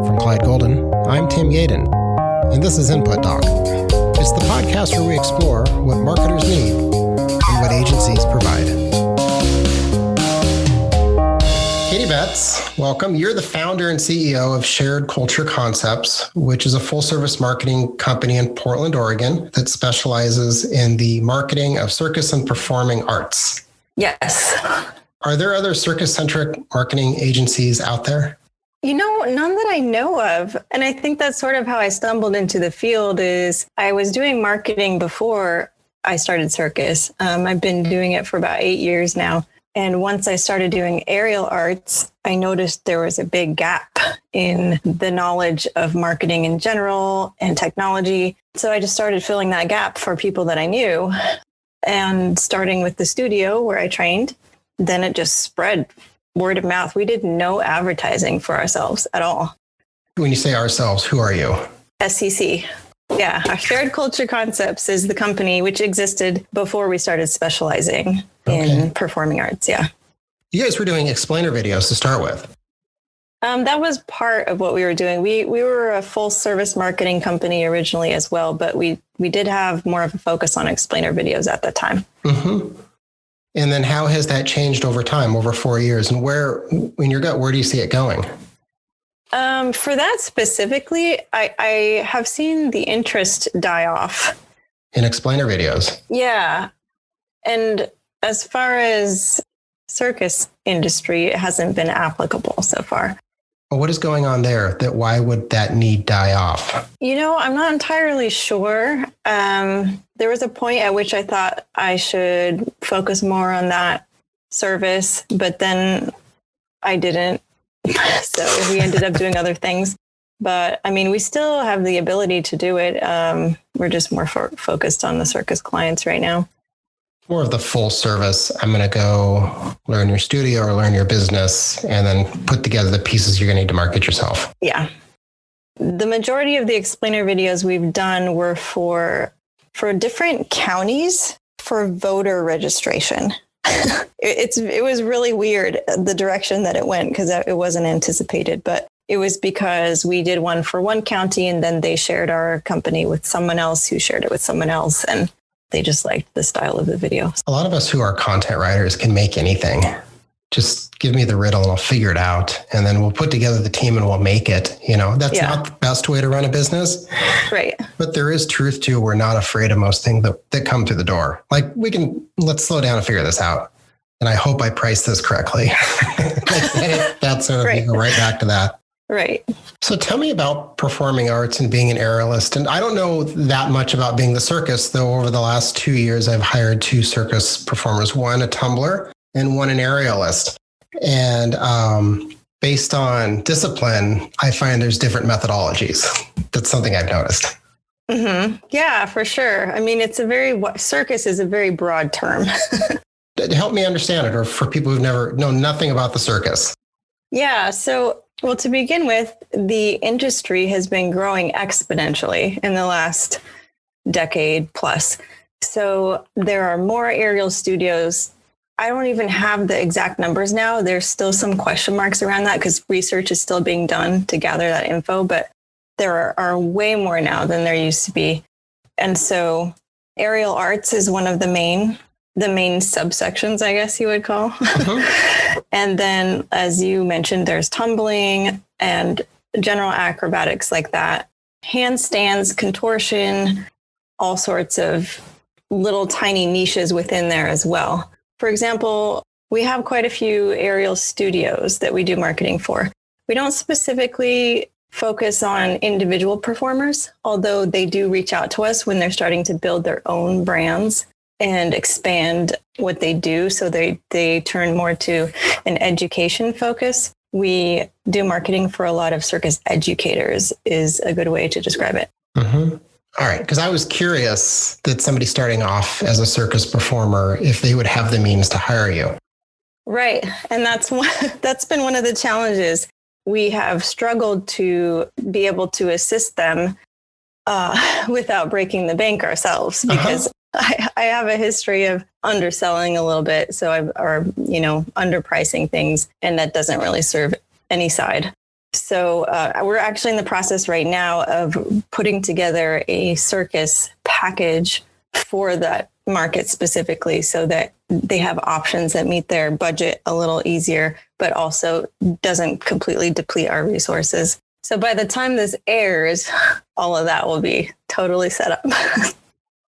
From Clyde Golden, I'm Tim Yaden, and this is Input Doc. It's the podcast where we explore what marketers need and what agencies provide. Katie Betts, welcome. You're the founder and CEO of Shared Culture Concepts, which is a full-service marketing company in Portland, Oregon, that specializes in the marketing of circus and performing arts. Yes. Are there other circus-centric marketing agencies out there? You know, none that I know of. And I think that's sort of how I stumbled into the field is I was doing marketing before I started circus. I've been doing it for about 8 years now. And once I started doing aerial arts, I noticed there was a big gap in the knowledge of marketing in general and technology. So I just started filling that gap for people that I knew. And starting with the studio where I trained, then it just spread word of mouth. We did no advertising for ourselves at all. When you say ourselves, who are you? SCC. Yeah, our Shared Culture Concepts is the company which existed before we started specializing in performing arts. Yeah. You guys were doing explainer videos to start with. That was part of what we were doing. We were a full service marketing company originally as well, but we did have more of a focus on explainer videos at the time. Mm-hmm. And then how has that changed over time, over 4 years? And where, in your gut, where do you see it going? For that specifically, I have seen the interest die off. In explainer videos? Yeah. And as far as circus industry, it hasn't been applicable so far. Well, what is going on there? Why would that need die off? You know, I'm not entirely sure. There was a point at which I thought I should focus more on that service, but then I didn't. So we ended up doing other things. But I mean, we still have the ability to do it. We're just more focused on the circus clients right now. More of the full service. I'm going to go learn your studio or learn your business and then put together the pieces you're going to need to market yourself. Yeah. The majority of the explainer videos we've done were for different counties for voter registration. It was really weird, the direction that it went, because it wasn't anticipated, but it was because we did one for one county and then they shared our company with someone else who shared it with someone else. And they just liked the style of the video. A lot of us who are content writers can make anything. Just give me the riddle and I'll figure it out. And then we'll put together the team and we'll make it. You know, that's not the best way to run a business. Right. But there is truth to, we're not afraid of most things that come through the door. Like let's slow down and figure this out. And I hope I price this correctly. That's sort of, you go right back to that. Right. So tell me about performing arts and being an aerialist. And I don't know that much about being the circus, though over the last 2 years, I've hired 2 circus performers, one a tumbler and one an aerialist. And based on discipline, I find there's different methodologies. That's something I've noticed. Mm-hmm. Yeah, for sure. I mean, circus is a very broad term. Help me understand it, or for people who've never known nothing about the circus. Yeah. So, well, to begin with, the industry has been growing exponentially in the last decade plus. So there are more aerial studios. I don't even have the exact numbers now. There's still some question marks around that because research is still being done to gather that info, but there are way more now than there used to be. And so aerial arts is one of the main subsections, I guess you would call. Uh-huh. And then, as you mentioned, there's tumbling and general acrobatics like that, handstands, contortion, all sorts of little tiny niches within there as well. For example, we have quite a few aerial studios that we do marketing for. We don't specifically focus on individual performers, although they do reach out to us when they're starting to build their own brands and expand what they do. So they turn more to an education focus. We do marketing for a lot of circus educators is a good way to describe it. Mm-hmm. All right. Because I was curious that somebody starting off as a circus performer, if they would have the means to hire you. Right. And that's been one of the challenges. We have struggled to be able to assist them without breaking the bank ourselves, because I have a history of underselling a little bit. So underpricing things, and that doesn't really serve any side. So we're actually in the process right now of putting together a circus package for that market specifically so that they have options that meet their budget a little easier, but also doesn't completely deplete our resources. So by the time this airs, all of that will be totally set up.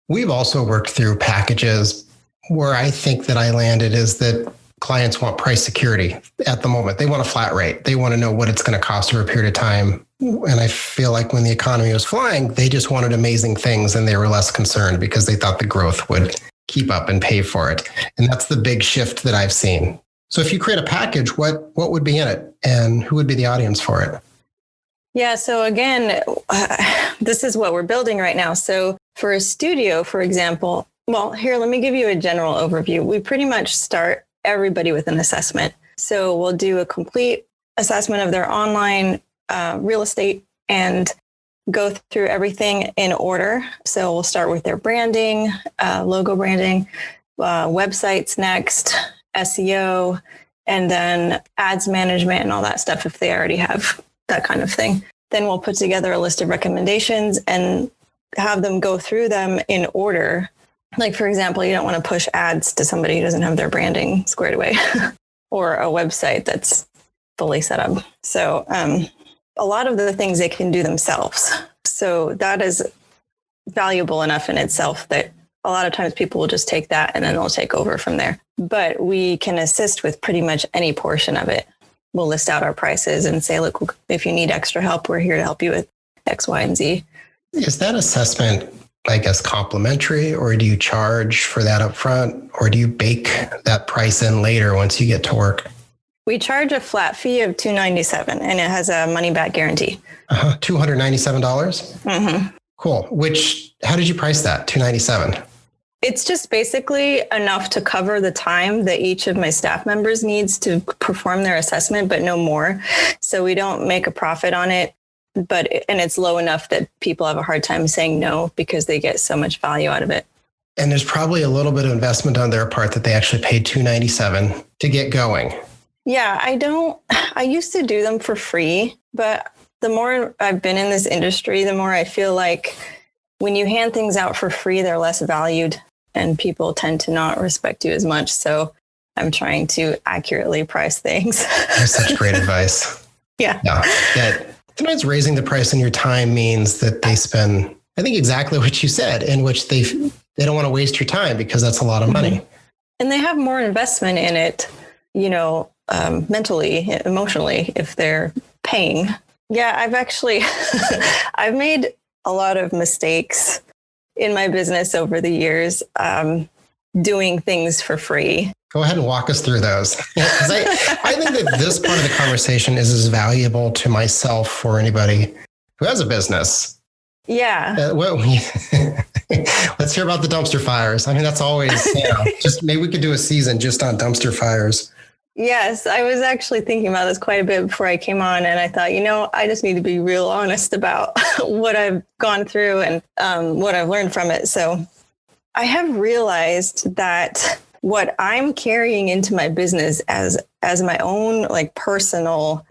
We've also worked through packages where I think that I landed is that clients want price security at the moment. They want a flat rate. They want to know what it's going to cost over a period of time. And I feel like when the economy was flying, they just wanted amazing things and they were less concerned because they thought the growth would keep up and pay for it. And that's the big shift that I've seen. So if you create a package, what would be in it and who would be the audience for it? Yeah. So again, this is what we're building right now. So for a studio, for example, well, here, let me give you a general overview. We pretty much start everybody with an assessment. So we'll do a complete assessment of their online real estate and go through everything in order. So we'll start with their branding, logo branding, websites next, SEO, and then ads management and all that stuff if they already have that kind of thing. Then we'll put together a list of recommendations and have them go through them in order. Like, for example, you don't want to push ads to somebody who doesn't have their branding squared away or a website that's fully set up. So a lot of the things they can do themselves. So that is valuable enough in itself that a lot of times people will just take that and then they'll take over from there. But we can assist with pretty much any portion of it. We'll list out our prices and say, look, if you need extra help, we're here to help you with X, Y, and Z. Is that assessment, I guess, complimentary, or do you charge for that up front, or do you bake that price in later once you get to work? We charge a flat fee of $297 and it has a money back guarantee. $297? Mm-hmm. Cool. How did you price that? $297? It's just basically enough to cover the time that each of my staff members needs to perform their assessment, but no more. So we don't make a profit on it, and it's low enough that people have a hard time saying no because they get so much value out of it. And there's probably a little bit of investment on their part that they actually paid $297 to get going. Yeah, I used to do them for free, but the more I've been in this industry, the more I feel like when you hand things out for free, they're less valued and people tend to not respect you as much. So I'm trying to accurately price things. That's such great advice. Yeah. Sometimes raising the price in your time means that they spend, I think, exactly what you said, in which they don't want to waste your time because that's a lot of money. And they have more investment in it, mentally, emotionally, if they're paying. Yeah, I've made a lot of mistakes in my business over the years, doing things for free. Go ahead and walk us through those. Because I think that this part of the conversation is as valuable to myself or anybody who has a business. Yeah. Let's hear about the dumpster fires. I mean, that's always, just maybe we could do a season just on dumpster fires. Yes, I was actually thinking about this quite a bit before I came on, and I thought, I just need to be real honest about what I've gone through and what I've learned from it. So I have realized that what I'm carrying into my business as my own personal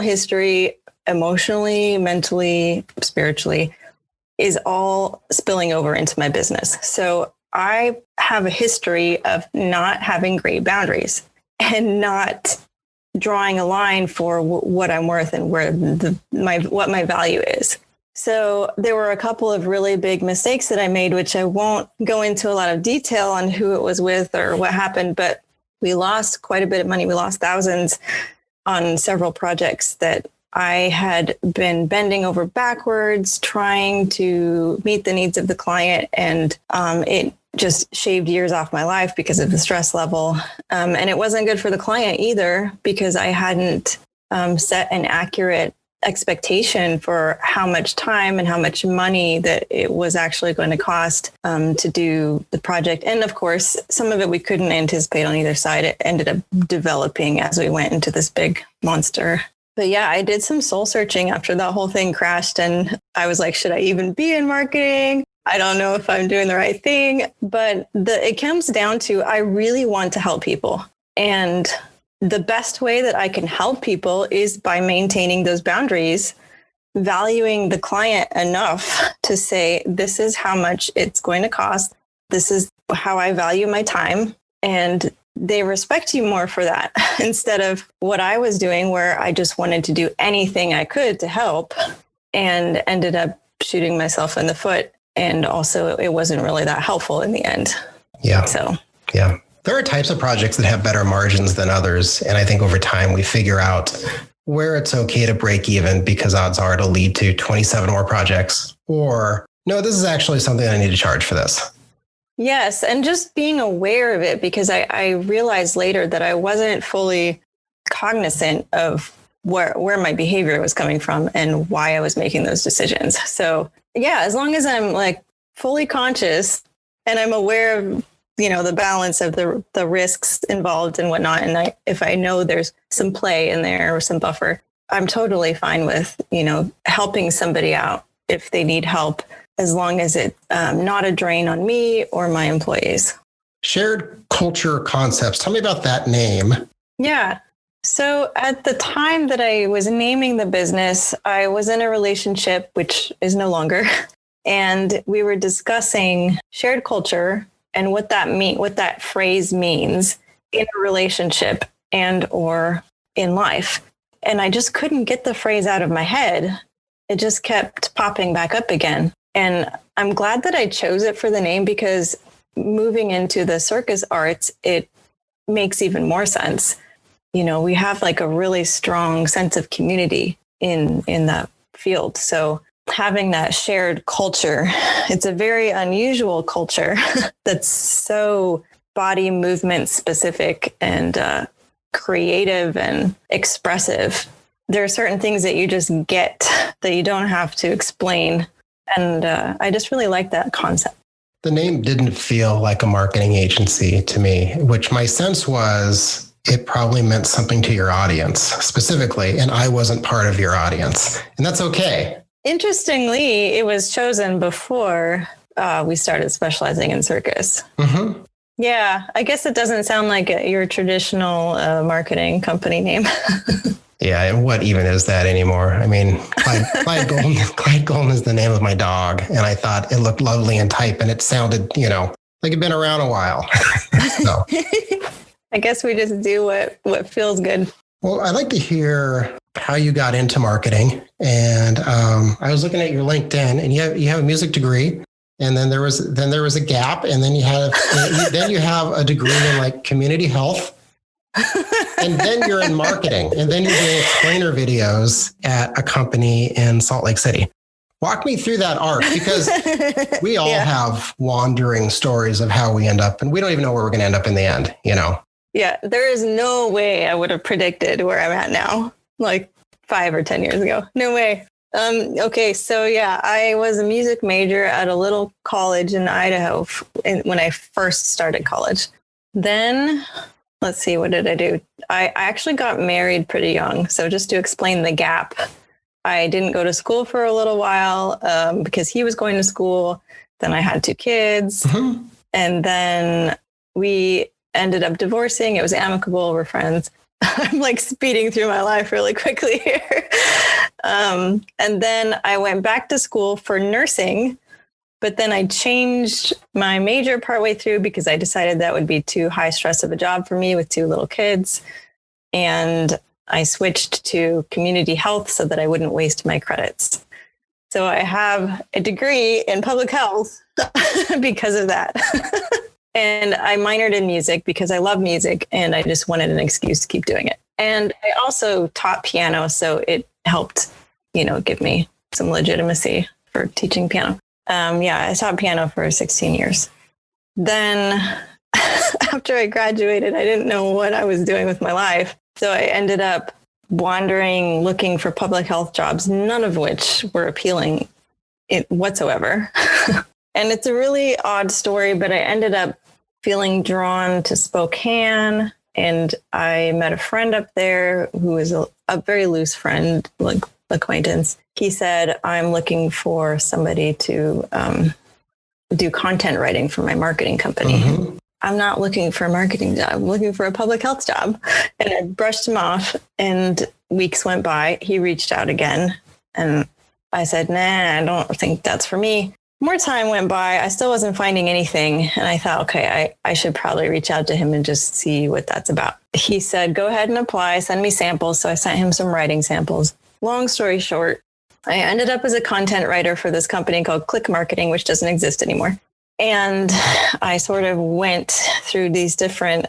history, emotionally, mentally, spiritually, is all spilling over into my business. So I have a history of not having great boundaries and not drawing a line for what I'm worth and where what my value is. So there were a couple of really big mistakes that I made, which I won't go into a lot of detail on who it was with or what happened, but we lost quite a bit of money. We lost thousands on several projects that I had been bending over backwards, trying to meet the needs of the client. And it just shaved years off my life because of the stress level. And it wasn't good for the client either, because I hadn't set an accurate expectation for how much time and how much money that it was actually going to cost to do the project. And of course, some of it we couldn't anticipate on either side. It ended up developing as we went into this big monster. But yeah, I did some soul searching after that whole thing crashed. And I was like, should I even be in marketing? I don't know if I'm doing the right thing. But it comes down to, I really want to help people. And the best way that I can help people is by maintaining those boundaries, valuing the client enough to say, this is how much it's going to cost. This is how I value my time. And they respect you more for that instead of what I was doing, where I just wanted to do anything I could to help and ended up shooting myself in the foot. And also it wasn't really that helpful in the end. Yeah. So, yeah. There are types of projects that have better margins than others. And I think over time we figure out where it's okay to break even, because odds are it'll lead to 27 more projects, or no, this is actually something I need to charge for this. yes. And just being aware of it, because I realized later that I wasn't fully cognizant of where my behavior was coming from and why I was making those decisions. So yeah, as long as I'm like fully conscious and I'm aware of, the balance of the risks involved and whatnot. And if I know there's some play in there or some buffer, I'm totally fine with, helping somebody out if they need help, as long as it's not a drain on me or my employees. Shared culture concepts. Tell me about that name. Yeah. So at the time that I was naming the business, I was in a relationship, which is no longer, and we were discussing shared culture and what that phrase means in a relationship and or in life. And I just couldn't get the phrase out of my head. It just kept popping back up again. And I'm glad that I chose it for the name, because moving into the circus arts, it makes even more sense. We have like a really strong sense of community in that field. So having that shared culture, it's a very unusual culture that's so body movement specific and creative and expressive. There are certain things that you just get that you don't have to explain. And I just really like that concept. The name didn't feel like a marketing agency to me, which my sense was it probably meant something to your audience specifically, and I wasn't part of your audience. And that's okay. Interestingly, it was chosen before we started specializing in circus. Mm-hmm. Yeah, I guess it doesn't sound like your traditional marketing company name. Yeah, and what even is that anymore? I mean, Clyde Golden, Clyde Golden is the name of my dog, and I thought it looked lovely in type, and it sounded, like it'd been around a while. So, I guess we just do what feels good. well, I'd like to hear how you got into marketing. And I was looking at your LinkedIn, and you have a music degree, and then there was a gap, and then you have a degree in like community health. And then you're in marketing, and then you're doing explainer videos at a company in Salt Lake City. Walk me through that arc, because we all have wandering stories of how we end up, and we don't even know where we're going to end up in the end, Yeah, there is no way I would have predicted where I'm at now, like 5 or 10 years ago. No way. Okay, so yeah, I was a music major at a little college in Idaho when I first started college. Then, let's see, what did I do? I actually got married pretty young. So just to explain the gap, I didn't go to school for a little while because he was going to school. Then I had 2 kids. Mm-hmm. And then we ended up divorcing. It was amicable. We're friends. I'm like speeding through my life really quickly here. And then I went back to school for nursing. But then I changed my major partway through because I decided that would be too high stress of a job for me with 2 little kids. And I switched to community health so that I wouldn't waste my credits. So I have a degree in public health because of that. And I minored in music because I love music and I just wanted an excuse to keep doing it. And I also taught piano, so it helped, give me some legitimacy for teaching piano. I taught piano for 16 years. Then after I graduated, I didn't know what I was doing with my life. So I ended up wandering, looking for public health jobs, none of which were appealing whatsoever. And it's a really odd story, but I ended up feeling drawn to Spokane. And I met a friend up there who was a very loose friend, like acquaintance. He said, I'm looking for somebody to do content writing for my marketing company. Mm-hmm. I'm not looking for a marketing job. I'm looking for a public health job. And I brushed him off, and weeks went by. He reached out again. And I said, nah, I don't think that's for me. More time went by. I still wasn't finding anything. And I thought, okay, I should probably reach out to him and just see what that's about. He said, go ahead and apply. Send me samples. So I sent him some writing samples. Long story short, I ended up as a content writer for this company called Click Marketing, which doesn't exist anymore. And I sort of went through these different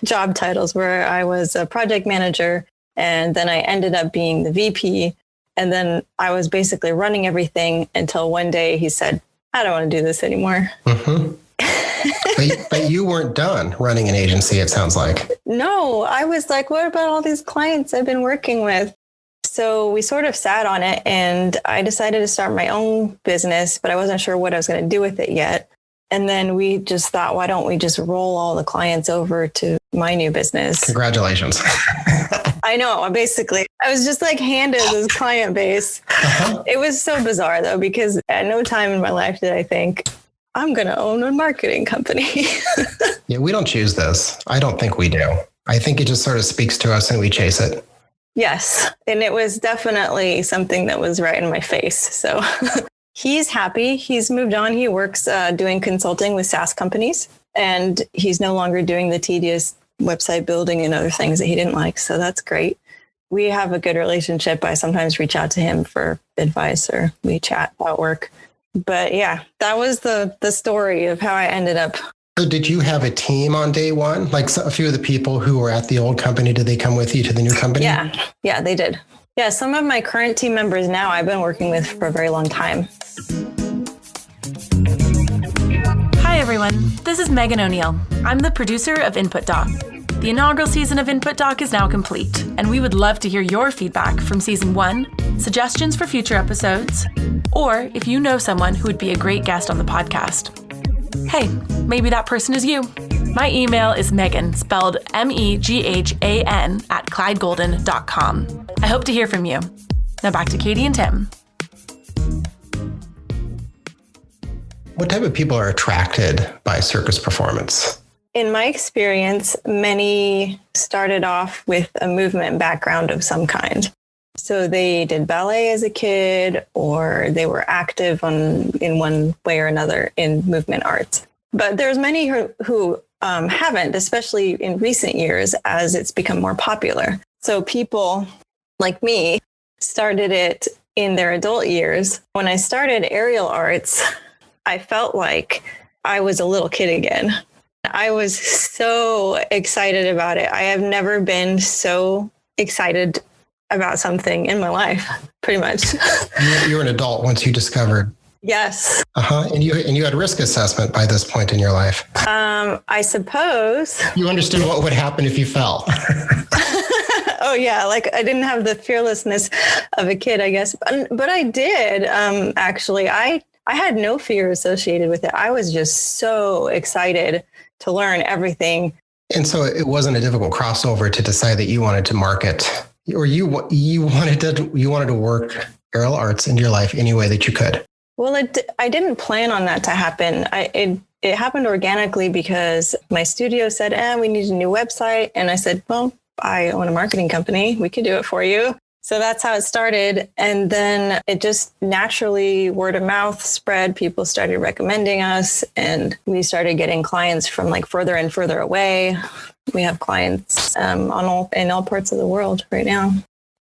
job titles where I was a project manager, and then I ended up being the VP. And then I was basically running everything until one day he said, I don't want to do this anymore. But you weren't done running an agency, it sounds like. No, I was like, what about all these clients I've been working with? So we sort of sat on it, and I decided to start my own business, but I wasn't sure what I was going to do with it yet. And then we just thought, why don't we just roll all the clients over to my new business? Congratulations. I know. Basically, I was just like handed this client base. It was so bizarre, though, because at no time in my life did I think I'm going to own a marketing company. Yeah, we don't choose this. I don't think we do. I think it just sort of speaks to us and we chase it. Yes. And it was definitely something that was right in my face. So he's happy. He's moved on. He works doing consulting with SaaS companies, and he's no longer doing the tedious website building and other things that he didn't like. So that's great. We have a good relationship. I sometimes reach out to him for advice, or we chat about work. But yeah, that was the story of how I ended up. So did you have a team on day one? Like a few of the people who were at the old company, did they come with you to the new company? Yeah, they did. Yeah, some of my current team members now I've been working with for a very long time. Hi, everyone. This is Megan O'Neill. I'm the producer of Input Doc. The inaugural season of Input Doc is now complete, and we would love to hear your feedback from season 1, suggestions for future episodes, or if you know someone who would be a great guest on the podcast. Hey, maybe that person is you. My email is Megan, spelled MEGHAN, @ClydeGolden.com. I hope to hear from you. Now back to Katie and Tim. What type of people are attracted by circus performance? In my experience, many started off with a movement background of some kind. So they did ballet as a kid, or they were active in one way or another in movement arts. But there's many who haven't, especially in recent years as it's become more popular. So people like me started it in their adult years. When I started aerial arts, I felt like I was a little kid again. I was so excited about it. I have never been so excited about something in my life, pretty much. You're an adult once you discovered. Yes. And you had risk assessment by this point in your life. I suppose. You understood what would happen if you fell. Oh yeah, like I didn't have the fearlessness of a kid, I guess, but I did. Actually, I had no fear associated with it. I was just so excited to learn everything. And so it wasn't a difficult crossover to decide that you wanted to market, or you wanted to work aerial arts in your life any way that you could. Well, I didn't plan on that to happen. It happened organically because my studio said, we need a new website. And I said, well, I own a marketing company. We could do it for you. So that's how it started. And then it just naturally, word of mouth spread. People started recommending us, and we started getting clients from like further and further away. We have clients in all parts of the world right now.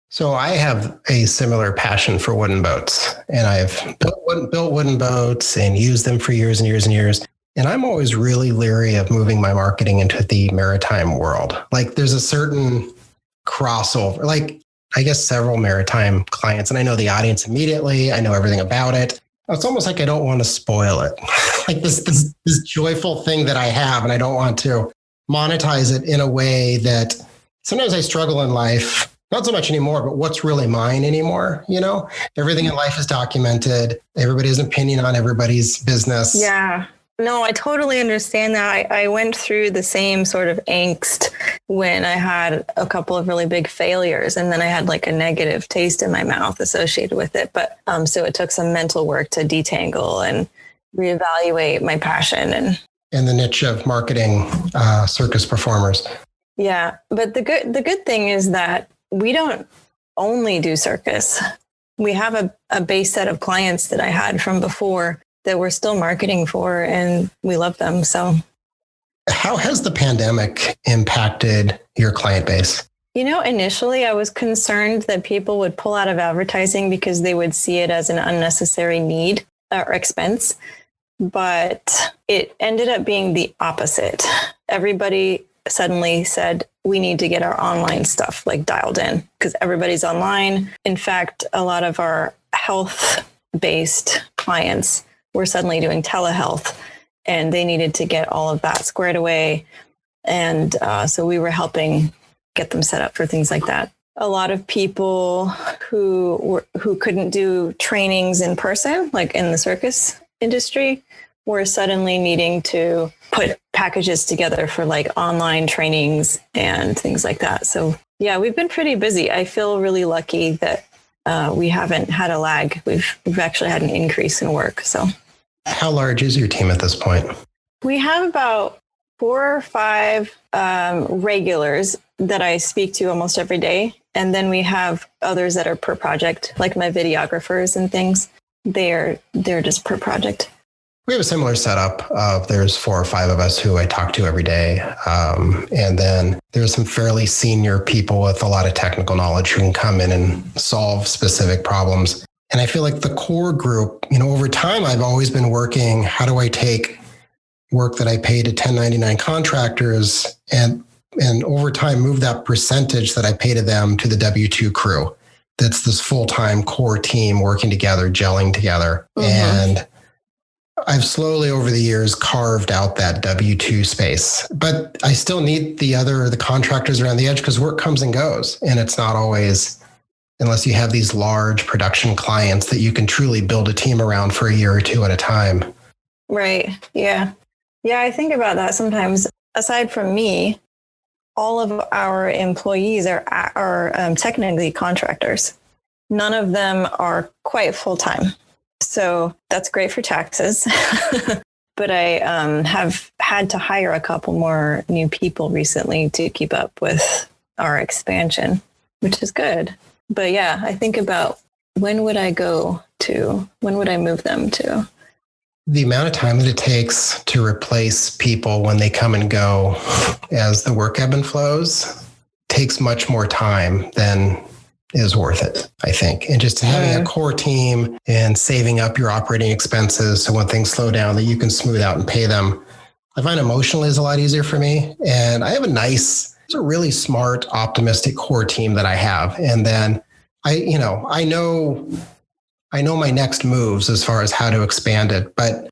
So I have a similar passion for wooden boats, and I've built wooden boats and used them for years and years and years. And I'm always really leery of moving my marketing into the maritime world. Like there's a certain crossover, like I guess several maritime clients, and I know the audience immediately. I know everything about it. It's almost like I don't want to spoil it. Like this joyful thing that I have, and I don't want to monetize it in a way that sometimes I struggle in life. Not so much anymore, but what's really mine anymore? You know, everything in life is documented. Everybody has an opinion on everybody's business. Yeah. No, I totally understand that. I went through the same sort of angst when I had a couple of really big failures, and then I had like a negative taste in my mouth associated with it. But so it took some mental work to detangle and reevaluate my passion. And in the niche of marketing circus performers. Yeah, but the good thing is that we don't only do circus. We have a base set of clients that I had from before that we're still marketing for, and we love them. So how has the pandemic impacted your client base? Initially I was concerned that people would pull out of advertising because they would see it as an unnecessary need or expense. But it ended up being the opposite. Everybody suddenly said, we need to get our online stuff like dialed in because everybody's online. In fact, a lot of our health-based clients were suddenly doing telehealth, and they needed to get all of that squared away. And so we were helping get them set up for things like that. A lot of people who couldn't do trainings in person, like in the circus industry, were suddenly needing to put packages together for like online trainings and things like that. So yeah, we've been pretty busy. I feel really lucky that we haven't had a lag. We've actually had an increase in work. So how large is your team at this point? We have about 4 or 5 regulars that I speak to almost every day. And then we have others that are per project, like my videographers and things. They're just per project. We have a similar setup of there's 4 or 5 of us who I talk to every day. And then there's some fairly senior people with a lot of technical knowledge who can come in and solve specific problems. And I feel like the core group, over time, I've always been working, how do I take work that I pay to 1099 contractors and over time move that percentage that I pay to them to the W-2 crew. That's this full-time core team working together, gelling together. Mm-hmm. And I've slowly over the years carved out that W-2 space, but I still need the contractors around the edge because work comes and goes. And it's not always, unless you have these large production clients that you can truly build a team around for a year or 2 at a time. Right. Yeah. Yeah. I think about that sometimes. Aside from me, all of our employees are technically contractors. None of them are quite full-time. So that's great for taxes. But I have had to hire a couple more new people recently to keep up with our expansion, which is good. But yeah, I think about when would I move them to? The amount of time that it takes to replace people when they come and go as the work ebb and flows takes much more time than is worth it, I think. And just having a core team and saving up your operating expenses so when things slow down that you can smooth out and pay them, I find emotionally is a lot easier for me. And I have it's a really smart, optimistic core team that I have. And then I know my next moves as far as how to expand it, but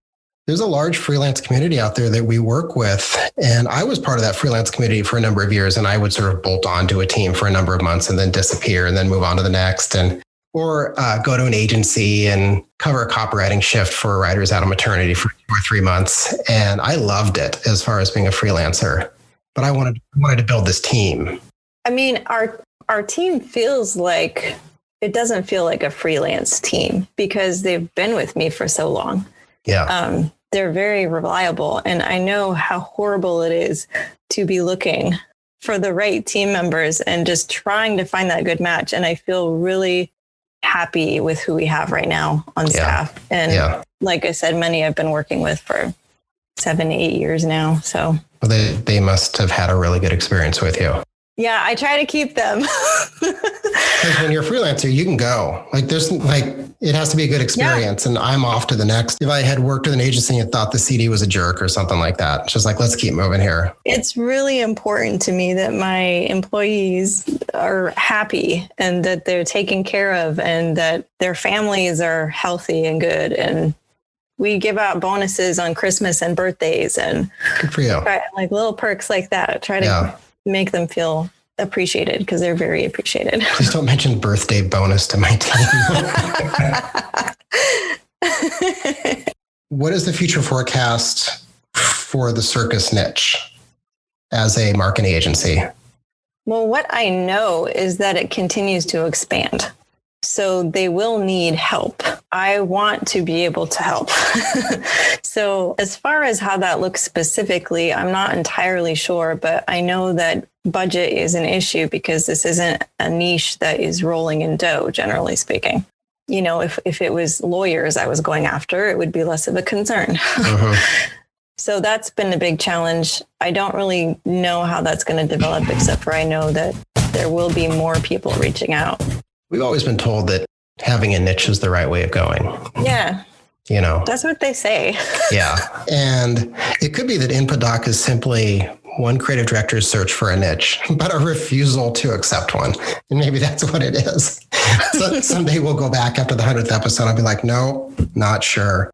there's a large freelance community out there that we work with. And I was part of that freelance community for a number of years, and I would sort of bolt on to a team for a number of months and then disappear and then move on to the next or go to an agency and cover a copywriting shift for writers out of maternity for 2 or 3 months. And I loved it as far as being a freelancer, but I wanted to build this team. I mean, our team it doesn't feel like a freelance team because they've been with me for so long. Yeah. They're very reliable. And I know how horrible it is to be looking for the right team members and just trying to find that good match. And I feel really happy with who we have right now on staff. And like I said, many I've been working with for 7-8 years now. So they must have had a really good experience with you. Yeah, I try to keep them. Because when you're a freelancer, you can go. It has to be a good experience. Yeah. And I'm off to the next. If I had worked with an agency and thought the CD was a jerk or something like that, it's just like, let's keep moving here. It's really important to me that my employees are happy and that they're taken care of and that their families are healthy and good. And we give out bonuses on Christmas and birthdays and good for you. Like little perks like that. Try to make them feel appreciated because they're very appreciated. Please don't mention birthday bonus to my team. What is the future forecast for the circus niche as a marketing agency? Well, what I know is that it continues to expand. So they will need help. I want to be able to help. So as far as how that looks specifically, I'm not entirely sure, but I know that budget is an issue because this isn't a niche that is rolling in dough, generally speaking. You know, if it was lawyers I was going after, it would be less of a concern. So that's been a big challenge. I don't really know how that's going to develop, except for I know that there will be more people reaching out. We've always been told that having a niche is the right way of going. Yeah. You know, that's what they say. Yeah. And it could be that Input Doc is simply one creative director's search for a niche, but a refusal to accept one. And maybe that's what it is. So someday we'll go back after the 100th episode. I'll be like, no, not sure.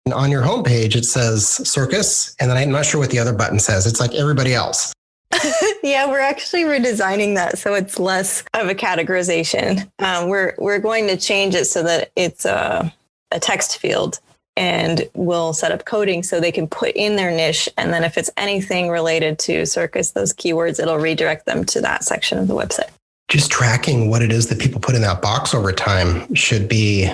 And on your homepage, it says circus. And then I'm not sure what the other button says. It's like everybody else. Yeah, we're actually redesigning that so it's less of a categorization. We're going to change it so that it's a text field, and we'll set up coding so they can put in their niche. And then if it's anything related to circus, those keywords, it'll redirect them to that section of the website. Just tracking what it is that people put in that box over time should be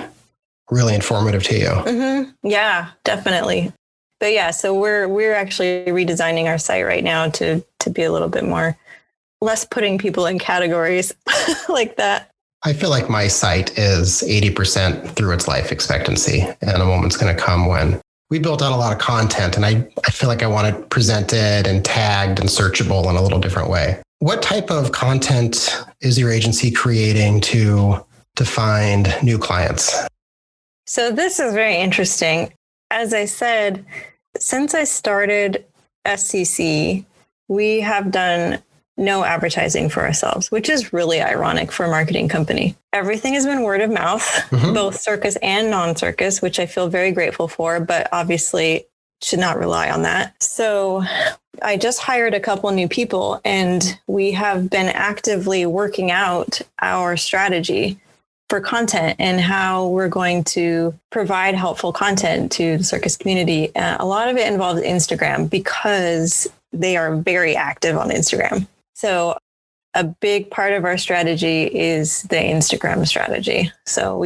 really informative to you. Mm-hmm. Yeah, definitely. But yeah, so we're actually redesigning our site right now to be a little bit more, less putting people in categories like that. I feel like my site is 80% through its life expectancy, and a moment's going to come when we built out a lot of content, and I feel like I want it presented and tagged and searchable in a little different way. What type of content is your agency creating to find new clients? So this is very interesting. As I said, since I started SCC, we have done no advertising for ourselves, which is really ironic for a marketing company. Everything has been word of mouth, both circus and non-circus, which I feel very grateful for, but obviously should not rely on that. So I just hired a couple new people, and we have been actively working out our strategy for content and how we're going to provide helpful content to the circus community. A lot of it involves Instagram because they are very active on Instagram. So a big part of our strategy is the Instagram strategy. So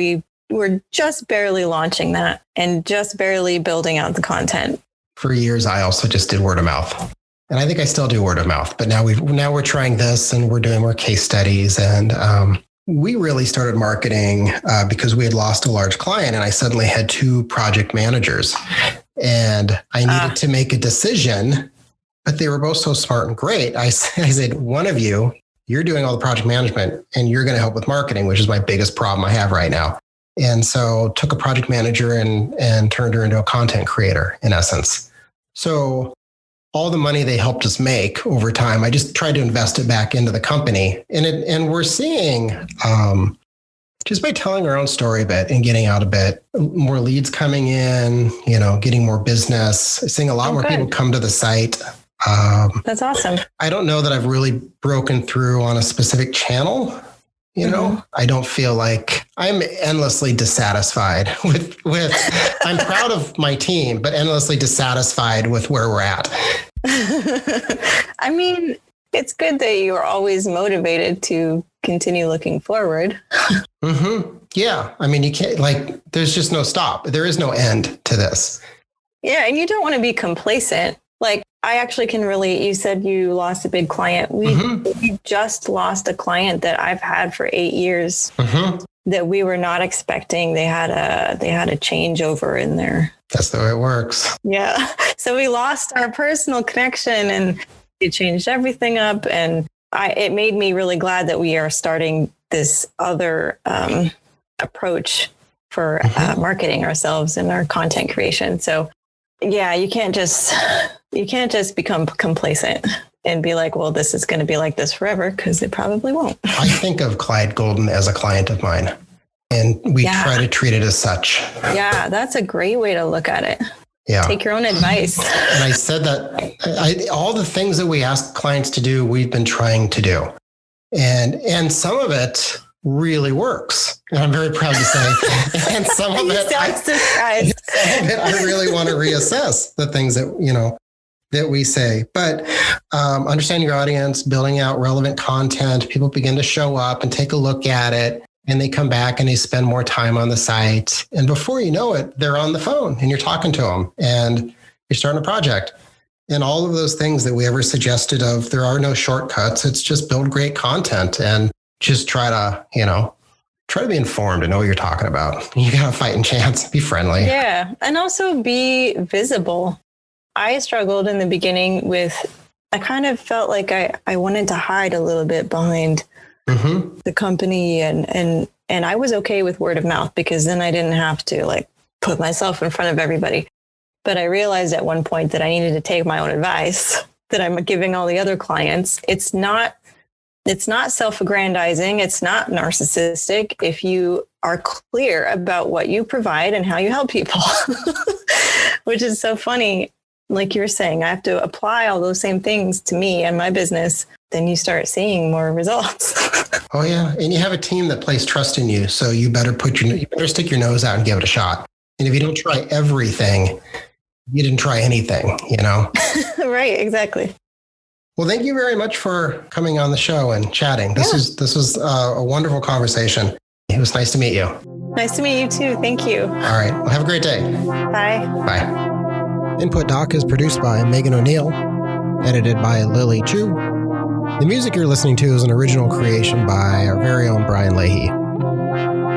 we're just barely launching that and just barely building out the content. For years, I also just did word of mouth. And I think I still do word of mouth, but now we're trying this, and we're doing more case studies. And we really started marketing because we had lost a large client, and I suddenly had 2 project managers, and I needed to make a decision, but they were both so smart and great. I said, one of you're doing all the project management, and you're going to help with marketing, which is my biggest problem I have right now. And so took a project manager and turned her into a content creator, in essence. So all the money they helped us make over time, I just tried to invest it back into the company. And we're seeing, just by telling our own story a bit and getting out a bit, more leads coming in, getting more business, seeing a lot more people come to the site. That's awesome. I don't know that I've really broken through on a specific channel. I don't feel like I'm endlessly dissatisfied with I'm proud of my team, but endlessly dissatisfied with where we're at. I mean, it's good that you're always motivated to continue looking forward. Yeah. I mean, you can't, there's just no stop. There is no end to this. Yeah. And you don't want to be complacent. I actually can relate. You said you lost a big client. We just lost a client that I've had for 8 years that we were not expecting. They had a changeover in there. That's the way it works. Yeah. So we lost our personal connection, and it changed everything up. And it made me really glad that we are starting this other approach for marketing ourselves and our content creation. So yeah, you can't just become complacent and be like, well, this is going to be like this forever, because it probably won't. I think of Clyde Golden as a client of mine, and we try to treat it as such. Yeah, that's a great way to look at it. Yeah. Take your own advice. And I said that all the things that we ask clients to do, we've been trying to do. And some of it really works. And I'm very proud to say. And some of it, I really want to reassess the things that we say. But understanding your audience, building out relevant content, people begin to show up and take a look at it. and they come back and they spend more time on the site. And before you know it, they're on the phone and you're talking to them and you're starting a project. And all of those things that we ever suggested of, there are no shortcuts. It's just build great content and just try to be informed and know what you're talking about. You got a fighting chance. Be friendly. Yeah. And also be visible. I struggled in the beginning I kind of felt like I wanted to hide a little bit behind the company and I was okay with word of mouth because then I didn't have to like put myself in front of everybody. But I realized at one point that I needed to take my own advice that I'm giving all the other clients. It's not self-aggrandizing. It's not narcissistic if you are clear about what you provide and how you help people, which is so funny. Like you were saying, I have to apply all those same things to me and my business. Then you start seeing more results. Oh yeah. And you have a team that places trust in you. So you better stick your nose out and give it a shot. And if you don't try everything, you didn't try anything, Right. Exactly. Well, thank you very much for coming on the show and chatting. This was a wonderful conversation. It was nice to meet you. Nice to meet you too. Thank you. All right. Well, have a great day. Bye. Bye. Input Doc is produced by Megan O'Neill, edited by Lily Chu. The music you're listening to is an original creation by our very own Brian Leahy.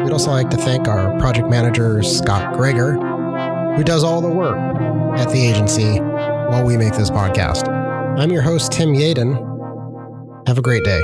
We'd also like to thank our project manager, Scott Greger, who does all the work at the agency while we make this podcast. I'm your host, Tim Yaden. Have a great day.